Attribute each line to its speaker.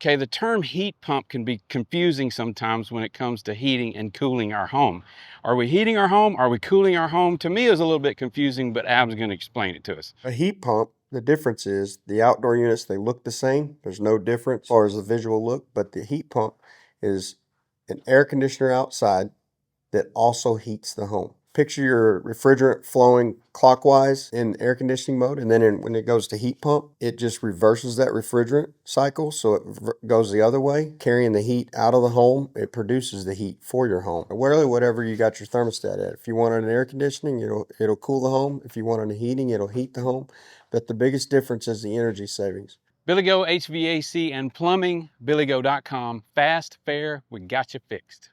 Speaker 1: Okay, the term heat pump can be confusing sometimes when it comes to heating and cooling our home. Are we heating our home? Are we cooling our home? To me, it's a little bit confusing, but Ab's going to explain it to us.
Speaker 2: A heat pump, the difference is the outdoor units, they look the same. There's no difference as far as the visual look, but the heat pump is an air conditioner outside that also heats the home. Picture your refrigerant flowing clockwise in air conditioning mode, and then when it goes to heat pump, it just reverses that refrigerant cycle, so it goes the other way, carrying the heat out of the home. It produces the heat for your home. Really, whatever you got your thermostat at. If you want it in air conditioning, it'll cool the home. If you want it in heating, it'll heat the home. But the biggest difference is the energy savings.
Speaker 1: billyGO HVAC and plumbing, billygo.com. Fast, fair, we got you fixed.